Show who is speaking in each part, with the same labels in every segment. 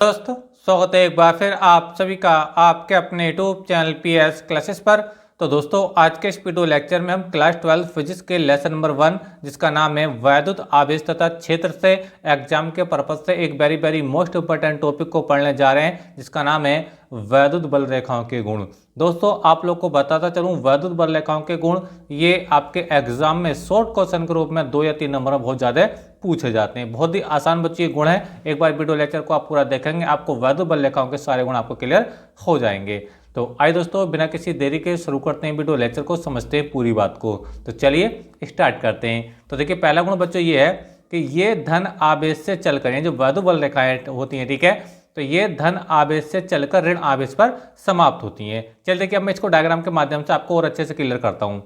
Speaker 1: दोस्तों स्वागत है एक बार फिर आप सभी का आपके अपने यूट्यूब चैनल पीएस क्लासेस पर। तो दोस्तों आज के इस वीडियो लेक्चर में हम क्लास 12 फिजिक्स के लेसन नंबर 1 जिसका नाम है वैद्युत आवेश तथा क्षेत्र से एग्जाम के पर्पज से एक वेरी मोस्ट इंपोर्टेंट टॉपिक को पढ़ने जा रहे हैं जिसका नाम है वैद्युत बल रेखाओं के गुण। दोस्तों आप लोग को बताता चलूं वैद्युत बल रेखाओं के गुण ये आपके एग्जाम में शॉर्ट क्वेश्चन के रूप में 2 या 3 नंबर में बहुत ज्यादा पूछे जाते हैं। बहुत ही आसान बच्चे गुण है। एक बार वीडियो लेक्चर को आप पूरा देखेंगे आपको वैद्युत बल रेखाओं के सारे गुण आपको क्लियर हो जाएंगे। तो आइए दोस्तों बिना किसी देरी के शुरू करते हैं वीडियो लेक्चर को, समझते हैं पूरी बात को। तो चलिए स्टार्ट करते हैं। तो देखिए पहला गुण बच्चों ये है कि ये धन आवेश से चलकर जो वैद्युत बल रेखाएं होती हैं, ठीक है, तो ये धन आवेश से चलकर ऋण आवेश पर समाप्त होती हैं। चलिए देखिए अब मैं इसको डायग्राम के माध्यम से आपको और अच्छे से क्लियर करता हूँ।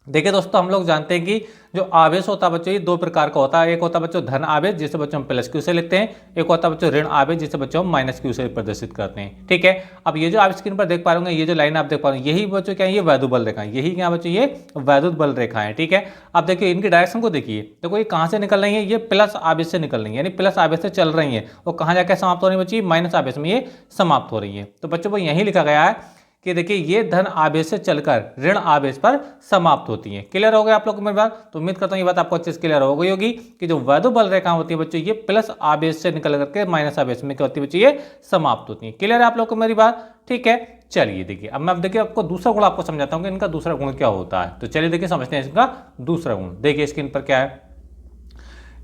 Speaker 1: देखिए दोस्तों हम लोग जानते हैं कि जो आवेश होता है बच्चों ये दो प्रकार का होता है। एक होता है बच्चों धन आवेश जिसे बच्चों हम प्लस क्यू से लिखते हैं, एक होता है बच्चों ऋण आवेश जिसे बच्चों हम माइनस क्यू से प्रदर्शित करते हैं, ठीक है। अब ये जो आप स्क्रीन पर देख पा रहे होंगे ये जो लाइन आप देख पा रहे हैं यही बच्चों क्या है, ये वैद्युत बल रेखाएं, यही क्या बच्चों ये वैद्युत बल रेखाएं, ठीक है। अब देखिए इनकी डायरेक्शन को देखिए, देखो ये कहाँ से निकल रही है, ये प्लस आवेश से निकल रही है, यानी प्लस आवेश से चल रही है और कहाँ जाकर समाप्त हो रही है बच्ची, माइनस आवेश में ये समाप्त हो रही है। तो बच्चों को यही लिखा गया है कि देखिए ये धन आवेश से चलकर ऋण आवेश पर समाप्त होती हैं। क्लियर हो गया आप लोग को मेरी बात? तो उम्मीद करता हूं ये बात आपको अच्छे से क्लियर हो गई होगी कि जो वैद्युत बल रेखा होती है बच्चों ये प्लस आवेश से निकल करके माइनस आवेश में क्या होती है बच्चों ये समाप्त होती है। क्लियर है आप लोग को मेरी बात? ठीक है। चलिए देखिए अब मैं देखिए आपको दूसरा गुण आपको समझाता हूँ कि इनका दूसरा गुण क्या होता है। तो चलिए देखिए समझते हैं इसका दूसरा गुण। देखिए स्क्रीन पर क्या है,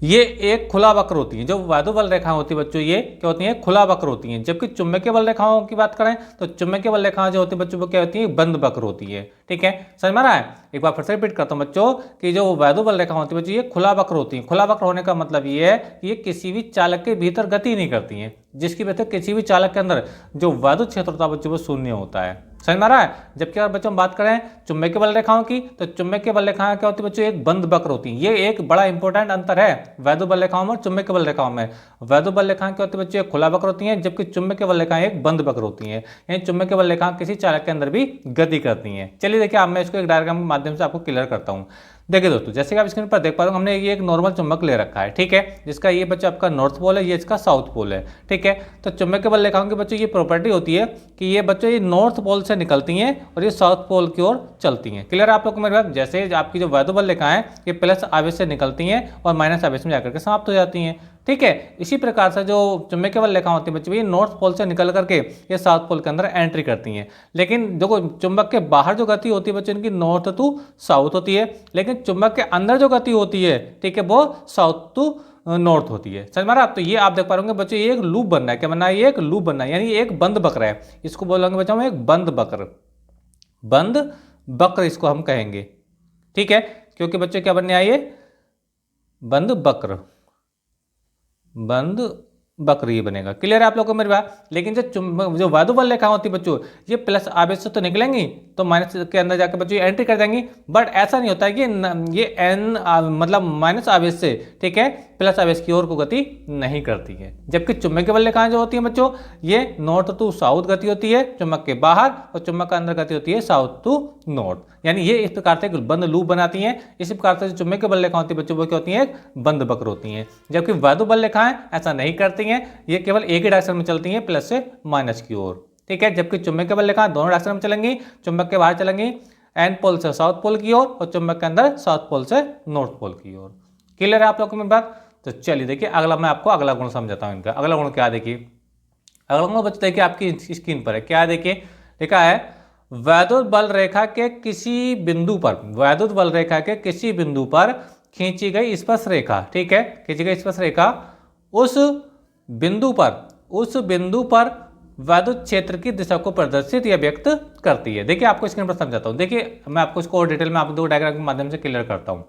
Speaker 1: ये एक खुला वक्र होती है। जो वैद्युत बल रेखाएं होती है बच्चों ये क्या होती हैं, खुला वक्र होती हैं। जबकि चुंबकीय बल रेखाओं की बात करें तो चुंबकीय बल रेखाएं जो होती है बच्चों वो क्या होती है, बंद वक्र होती है, ठीक है। समझ में आ रहा है? एक बार फिर से रिपीट करता हूं बच्चों कि जो वैद्युत बल रेखा होती है बच्चों ये खुला वक्र होती है। खुला वक्र होने का मतलब ये है कि ये किसी भी चालक के भीतर गति नहीं करती है, जिसकी वजह से किसी भी चालक के अंदर जो वैद्युत क्षेत्र होता है बच्चों वो शून्य होता है। समझ में आ रहा है? जबकि अगर बच्चों हम बात करें चुंबकीय बल रेखाओं की तो चुंबकीय बल रेखाएं क्या होती है बच्चों एक बंद वक्र होती है। ये एक बड़ा इंपॉर्टेंट अंतर है वैद्युत बल रेखाओं में और चुंबकीय बल रेखाओं में। वैद्युत बल रेखाएं क्या होती है बच्चों एक खुला वक्र होती हैं, जबकि चुंबकीय बल रेखाएं एक बंद वक्र होती हैं। यानी चुंबकीय बल रेखाएं किसी चालक के अंदर भी गति करती हैं। चलिए देखिए अब मैं इसको एक डायग्राम के माध्यम से आपको क्लियर करता हूँ। देखिए दोस्तों जैसे कि आप स्क्रीन पर देख पा रहे हो हमने ये एक नॉर्मल चुंबक ले रखा है, ठीक है, जिसका ये बच्चा आपका नॉर्थ पोल है, ये इसका साउथ पोल है, ठीक है। तो चुंबकीय बल रेखाओं के बच्चों ये प्रॉपर्टी होती है कि ये बच्चों ये नॉर्थ पोल से निकलती हैं और ये साउथ पोल की ओर चलती हैं। क्लियर है आप लोग को मेरी बात? जैसे आपकी जो वैद्युत बल रेखाएं ये प्लस आवेश से निकलती हैं और माइनस आवेश में जाकर के समाप्त हो जाती हैं, ठीक है। इसी प्रकार से जो चुंबकीय बल रेखा होती है बच्चों ये नॉर्थ पोल से निकल करके ये साउथ पोल के अंदर एंट्री करती हैं। लेकिन देखो चुंबक के बाहर जो गति होती है बच्चों इनकी नॉर्थ टू साउथ होती है, लेकिन चुंबक के अंदर जो गति होती है, ठीक है, वो साउथ टू नॉर्थ होती है। समझ में आ रहा है? तो ये आप देख पा रहे होंगे बच्चों ये एक लूप बनना है। क्या बनना है? ये एक लूप बनना है, यानी एक बंद वक्र है। इसको बोलेंगे बच्चों हम एक बंद वक्र, बंद वक्र इसको हम कहेंगे, ठीक है। क्योंकि बच्चों क्या बनने आइए, बंद वक्र, बंद वक्र ये बनेगा। क्लियर है आप लोगों को मेरी बात? लेकिन जो वैद्युत बल रेखा होती है बच्चों ये प्लस आवेश से तो निकलेंगी तो माइनस के अंदर जाकर बच्चों ये एंट्री कर जाएंगी, बट ऐसा नहीं होता है कि ये एन मतलब माइनस आवेश से, ठीक है, प्लस आवेश की ओर को गति नहीं करती है। जबकि चुंबकीय बल रेखाएं जो होती है बच्चों ये नॉर्थ टू साउथ गति होती है चुंबक के बाहर, और चुंबक के अंदर गति होती है साउथ टू नॉर्थ, यानी ये इस प्रकार से बंद लूप बनाती हैं। इसी प्रकार से जो चुंबकीय बल रेखा होती है बच्चों वो क्या होती है, एक बंद वक्र होती हैं। जबकि वैद्युत बल रेखाएं ऐसा नहीं करती हैं, ये केवल एक ही डायरेक्शन में चलती हैं, प्लस से माइनस की ओर, ठीक है। जबकि चुंबकीय बल रेखाएं दोनों डायरेक्शन में चलेंगी, चुंबक के बाहर चलेंगी एन पोल से साउथ पोल की ओर और चुंबक के अंदर साउथ पोल से नॉर्थ पोल की ओर। क्लियर है आप लोगों को मेरी बात? तो चलिए देखिए अगला मैं आपको अगला गुण समझाता हूं इनका। अगला गुण क्या है देखिए, अगला गुण बच्चे देखिए आपकी स्क्रीन पर है, क्या है देखिए, लिखा है वैद्युत बल रेखा के किसी बिंदु पर, वैद्युत बल रेखा के किसी बिंदु पर खींची गई स्पर्श रेखा, ठीक है, खींची गई स्पर्श रेखा उस बिंदु पर वैद्युत क्षेत्र की दिशा को प्रदर्शित या व्यक्त करती है। देखिए आपको स्क्रीन पर समझाता हूं। देखिए मैं आपको इसको और डिटेल में आपको दो डायग्राम के माध्यम से क्लियर करता हूं।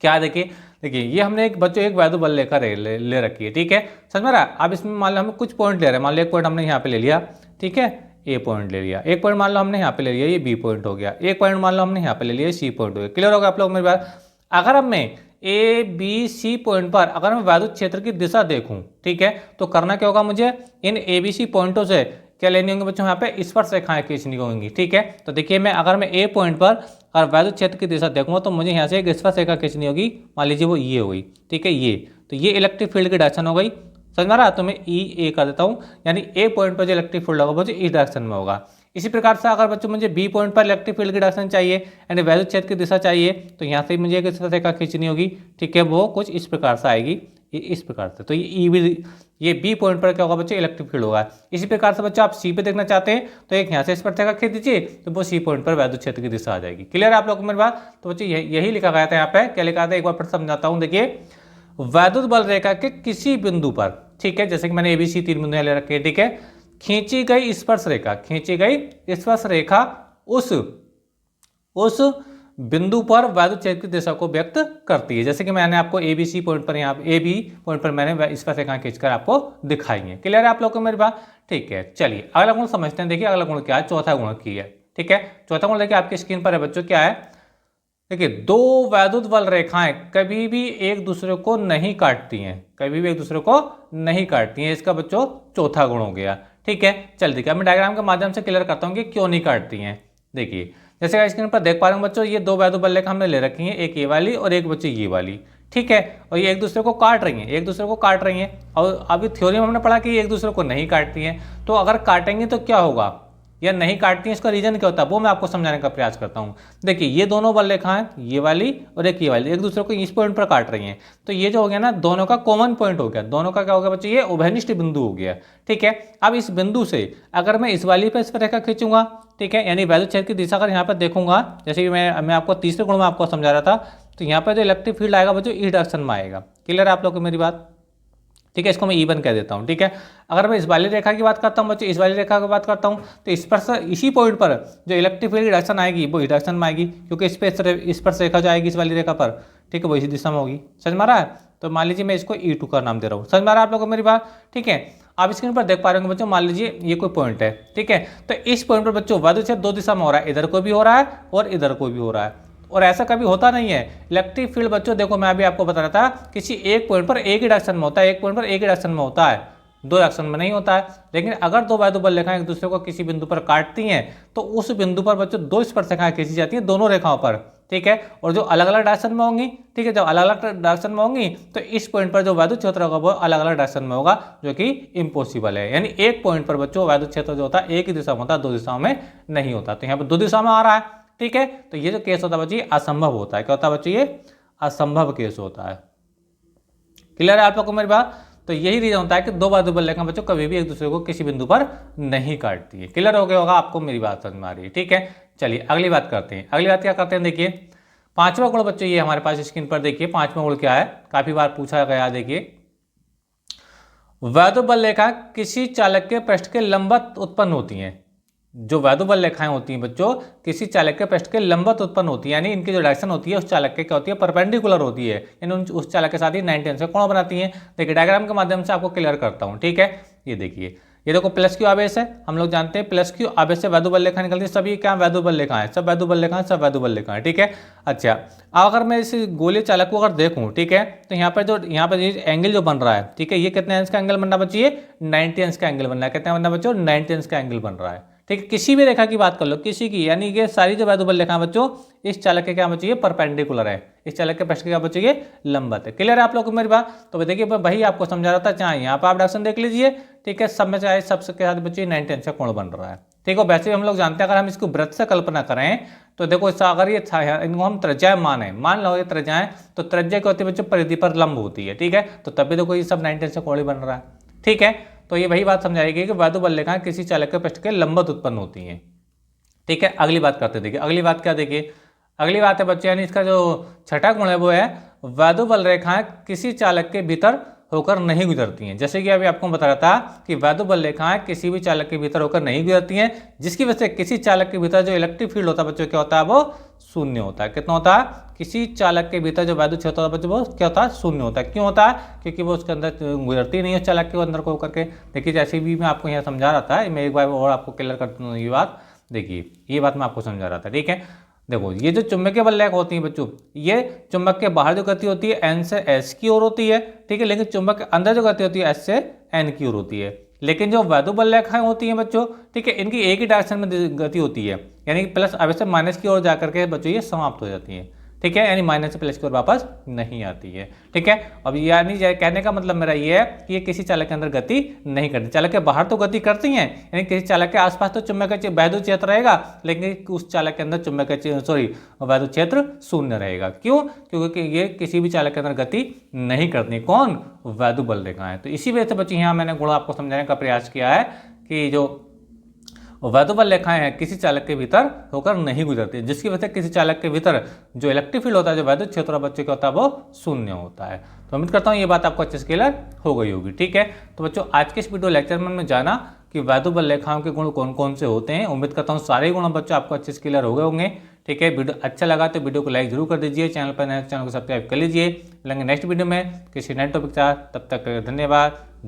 Speaker 1: क्या देखिए ये हमने एक बच्चों एक वैद्युत बल रेखा ले रखी है, ठीक है, समझ में आ रहा है? अब इसमें मान लो हमें कुछ पॉइंट ले रहे हैं, मान लो एक पॉइंट हमने यहाँ पे ले लिया, ठीक है, ए पॉइंट ले लिया, एक पॉइंट मान लो हमने यहाँ पे ले लिया, ये बी पॉइंट हो गया, एक पॉइंट मान लो हमने यहाँ पे ले लिया, सी पॉइंट हो गया। क्लियर होगा आप लोग मेरी बात? अगर अब मैं ए बी सी पॉइंट पर अगर मैं वैद्युत क्षेत्र की दिशा देखूं, ठीक है, तो करना क्या होगा, मुझे इन ए बी सी पॉइंटों से क्या लेनी होंगी बच्चों, यहाँ पे स्पर्श रेखाएं खींचनी होंगी, ठीक है। तो देखिए मैं अगर मैं ए पॉइंट पर अगर वैद्युत क्षेत्र की दिशा देखूंगा तो मुझे यहाँ से एक स्पर्श रेखा खींचनी होगी, मान लीजिए वो ये हुई, ठीक है, ये तो ये इलेक्ट्रिक फील्ड की डायरेक्शन हो गई। समझ में आ रहा है? तो मैं ई ए कर देता हूँ, यानी ए पॉइंट पर जो इलेक्ट्रिक फील्ड होगा वो जो इस डायरेक्शन में होगा। इसी प्रकार से अगर बच्चों मुझे बी पॉइंट पर इलेक्ट्रिक फील्ड की डायरेक्शन चाहिए यानी वैद्युत क्षेत्र की दिशा चाहिए, तो यहाँ से मुझे किस तरह रेखा खींचनी होगी, ठीक है, वो कुछ इस प्रकार से आएगी, इस प्रकार से। तो ये बी पॉइंट पर क्या होगा बच्चों, इलेक्ट्रिक फील्ड होगा। इसी प्रकार से बच्चों आप सी पे देखना चाहते हैं तो एक यहाँ से इस पर रेखा खींच दीजिए, तो वो सी पॉइंट पर वैद्युत क्षेत्र की दिशा आ जाएगी। क्लियर है आप लोगों को मेरी बात? तो बच्चों यही लिखा गया था यहाँ पे, क्या लिखा था एक बार फिर समझाता हूँ। देखिए, वैद्युत बल रेखा के किसी बिंदु पर, ठीक है, जैसे कि मैंने एबीसी 3 बिंदु ले रखे हैं, ठीक है, खींची गई स्पर्श रेखा उस बिंदु पर वैद्युत क्षेत्र की दिशा को व्यक्त करती है। जैसे कि मैंने आपको एबीसी पॉइंट पर, यहाँ ए बी पॉइंट पर मैंने स्पर्श रेखा खींचकर आपको दिखाई है। क्लियर है आप लोगों को मेरी बात? ठीक है, चलिए अगला गुण समझते हैं। देखिए अगला गुण क्या है, चौथा गुण की है, ठीक है। चौथा गुण देखिए आपकी स्क्रीन पर है बच्चों, क्या है, देखिए, दो वैद्युत बल रेखाएं कभी भी एक दूसरे को नहीं काटती हैं, कभी भी एक दूसरे को नहीं काटती हैं। इसका बच्चों चौथा गुण हो गया, ठीक है। चल देखिए, मैं डायग्राम के माध्यम से क्लियर करता हूँ कि क्यों नहीं काटती हैं। देखिए, जैसे स्क्रीन पर देख पा रहे हो बच्चों, ये दो वैद्युत बल रेखा हमने ले रखी है, एक ये वाली और एक बच्चों ये वाली, ठीक है, और ये एक दूसरे को काट रही हैं, एक दूसरे को काट रही हैं। और अभी थ्योरी में हमने पढ़ा कि ये एक दूसरे को नहीं काटती हैं, तो अगर काटेंगे तो क्या होगा, या नहीं काटती हैं, इसका रीजन क्या होता है वो मैं आपको समझाने का प्रयास करता हूं। देखिए, ये दोनों बल रेखाएं, ये वाली और एक ये वाली, एक दूसरे को इस पॉइंट पर काट रही हैं, तो ये जो हो गया ना, दोनों का कॉमन पॉइंट हो गया, दोनों का क्या हो गया बच्चे, ये उभयनिष्ठ बिंदु हो गया, ठीक है। अब इस बिंदु से अगर मैं इस वाली पर इस पर रेखा खींचूंगा, ठीक है, यानी वैद्युत क्षेत्र की दिशा अगर यहाँ पर देखूंगा, जैसे कि मैं आपको तीसरे गुण में आपको समझा रहा था, तो यहाँ पर जो इलेक्ट्रिक फील्ड आएगा बच्चों इस डायरेक्शन में आएगा। क्लियर है आप लोग को मेरी बात? ठीक है, इसको मैं E1 कह देता हूँ, ठीक है। अगर मैं इस वाली रेखा की बात करता हूँ बच्चों, इस वाली रेखा की बात करता हूँ, तो इस पर इसी पॉइंट पर जो इलेक्ट्रिक फील्ड की डायरेक्शन आएगी वो इस डायरेक्शन में आएगी, क्योंकि इस पर रेखा जो आएगी इस वाली रेखा पर, ठीक है, वो इसी दिशा में होगी। समझ में आ रहा है? तो मान लीजिए मैं इसको E2 का नाम दे रहा हूँ। समझ में आ रहा है आप लोगों को मेरी बात? ठीक है, आप स्क्रीन पर देख पा रहे होंगे बच्चों, मान लीजिए ये कोई पॉइंट है, ठीक है, तो इस पॉइंट पर बच्चों वैद्युत क्षेत्र दो दिशा में हो रहा है, इधर को भी हो रहा है और इधर को भी हो रहा है। और ऐसा कभी होता नहीं है। इलेक्ट्रिक फील्ड बच्चों देखो, मैं अभी आपको बता रहा था, किसी एक पॉइंट पर एक ही डायरेक्शन में होता है, एक पॉइंट पर एक ही डायरेक्शन में होता है, दो डायरेक्शन में नहीं होता है। लेकिन अगर दो वैद्युत बल रेखाएं एक दूसरे को किसी बिंदु पर काटती हैं, तो उस बिंदु पर बच्चों दो स्पर्श रेखाएं खींची जाती हैं दोनों रेखाओं पर, ठीक है, और जो अलग अलग डायरेक्शन में होंगी, ठीक है, जब अलग अलग डायरेक्शन में होंगी तो इस पॉइंट पर जो वैद्युत क्षेत्र होगा वो अलग अलग डायरेक्शन में होगा, जो कि इम्पॉसिबल है। यानी एक पॉइंट पर बच्चों वैद्युत क्षेत्र जो होता है एक ही दिशा में होता है, दो दिशाओं में नहीं होता। तो यहाँ पर दो दिशा में आ रहा है, ठीक है, तो ये जो केस होता है बच्चों ये असंभव होता है। क्या होता है बच्चों? ये असंभव केस होता है। क्लियर है आप लोग को मेरी बात? तो यही रीजन होता है कि दो वैद्युत बल रेखाएं बच्चों कभी भी एक दूसरे को किसी बिंदु पर नहीं काटती है। क्लियर हो गया होगा आपको, मेरी बात समझ में आ रही है? ठीक है, चलिए अगली बात करते हैं। अगली बात क्या करते हैं, देखिए पांचवा गुण बच्चों ये हमारे पास स्क्रीन पर देखिए, पांचवा गुण क्या है, काफी बार पूछा गया। देखिए, वैद्युत बल रेखा किसी चालक के पृष्ठ के लंबवत उत्पन्न होती हैं। जो वैद्युत बल रेखाएं होती हैं बच्चों किसी चालक के पृष्ठ के लंबवत उत्पन्न होती है, यानी इनकी जो डायरेक्शन होती है उस चालक के क्या होती है, परपेंडिकुलर होती है, यानी उस चालक के साथ ही 90 अंश का कोण बनाती है। देखिए डायग्राम के माध्यम से आपको क्लियर करता हूं, ठीक है। ये देखिए, ये देखो प्लस क्यू आवेश है, हम लोग जानते हैं प्लस क्यू आवेश से वैद्युत बल रेखा निकलती है। सभी क्या वैद्युत बल रेखा है, सब वैद्युत बल रेखा है, सब वैद्युत बल रेखा है, ठीक है। अच्छा, अगर मैं इस गोलीय चालक को अगर देखूं, ठीक है, तो यहाँ पर एंगल जो बन रहा है, ठीक है, ये कितने अंश का एंगल बन रहा है बच्चों, ये 90 अंश का एंगल बन रहा है। कितना बन रहा है बच्चों, 90 अंश का एंगल बन रहा है, ठीक है। किसी भी रेखा की बात कर लो, किसी की, यानी कि सारी जो वैद्युत बल रेखा बच्चों इस चालक के क्या बच्चों ये परपेंडिकुलर है, इस चालक के पृष्ठ के क्या बच्चों ये लंबवत है। क्लियर है आप लोग को मेरी बात? तो देखिए वही आपको समझा रहा था, चाहे यहाँ पर आप डायरेक्शन देख लीजिए, ठीक है, सब में चाहे सबके साथ बच्चों 90 अंश का कोण बन रहा है, ठीक है। वैसे हम लोग जानते हैं, अगर हम इसको वृत्त से कल्पना करें तो देखो अगर ये इनको हम त्रिज्या मान लो ये त्रिज्याएं, तो त्रिज्या क्या होती है बच्चों, परिधि पर लंब होती है, ठीक है। तो तभी देखो ये सब 90 अंश का कोण ही बन रहा है, ठीक है। तो ये वही बात समझाएगी कि वैद्युत बल रेखाएं किसी चालक के पृष्ठ के लंबवत उत्पन्न होती हैं, ठीक है। अगली बात करते हैं, देखिए अगली बात क्या, देखिए अगली बात है बच्चों, यानी इसका जो छठा गुण है वो है वैद्युत बल रेखाएं किसी चालक के भीतर होकर नहीं गुजरती हैं। जैसे कि अभी आपको बता रहा था कि वैद्युत बल रेखाएं किसी भी चालक के भीतर होकर नहीं गुजरती हैं, जिसकी वजह से किसी चालक के भीतर जो इलेक्ट्रिक फील्ड होता है बच्चों क्या होता है, वो शून्य होता है। कितना होता है, किसी चालक के भीतर जो वैद्युत क्षेत्र होता है बच्चों वो क्या होता है, शून्य होता है। क्यों होता है, क्योंकि वो उसके अंदर गुजरती नहीं है, चालक के अंदर को होकर के। देखिए जैसे भी मैं आपको यहाँ समझा रहा था, मैं एक बार और आपको क्लियर करता हूँ ये बात। देखिए ये बात मैं आपको समझा रहा था, ठीक है। देखो ये जो चुंबकीय बल रेखा होती है बच्चों, ये चुंबक के बाहर जो गति होती है एन से एस की ओर होती है, ठीक है, लेकिन चुंबक के अंदर जो गति होती है एस से एन की ओर होती है। लेकिन जो वैद्युत बल रेखाएं होती हैं बच्चों, ठीक है, इनकी एक ही डायरेक्शन में गति होती है, यानी कि प्लस आवेश से माइनस की ओर जाकर के बच्चों ये समाप्त हो जाती है, ठीक है, यानी माइनस से प्लस की ओर वापस नहीं आती है। ठीक है, अब यानी कहने का मतलब मेरा ये है कि ये किसी चालक के अंदर गति नहीं करती। चालक के बाहर तो गति करती हैं, यानी किसी चालक के आसपास तो चुंबकीय वैद्युत क्षेत्र रहेगा, लेकिन उस चालक के अंदर वैद्युत क्षेत्र शून्य रहेगा। क्यों? क्योंकि ये किसी भी चालक के अंदर गति नहीं करती। कौन? वैद्युत बल रेखाएं। तो इसी वजह से बच्चे यहाँ मैंने गुण आपको समझाने का प्रयास किया है कि जो वैद्युत बल रेखाएं हैं किसी चालक के भीतर होकर नहीं गुजरती, जिसकी वजह से किसी चालक के भीतर जो इलेक्ट्रिक फील्ड होता है, जो वैद्युत क्षेत्र बच्चे का होता है, वो शून्य होता है। तो उम्मीद करता हूँ ये बात आपको अच्छे से क्लियर हो गई होगी। ठीक है, तो बच्चों आज के इस वीडियो लेक्चर में हमने जाना कि वैद्युत बल रेखाओं के गुण कौन कौन से होते हैं। उम्मीद करता हूँ सारे गुण बच्चों आपको अच्छे से क्लियर हो गए होंगे। ठीक है, वीडियो अच्छा लगा तो वीडियो को लाइक जरूर कर दीजिए, चैनल पर नए चैनल को सब्सक्राइब कर लीजिए। मिलेंगे नेक्स्ट वीडियो में किसी नए टॉपिक के साथ, तब तक धन्यवाद।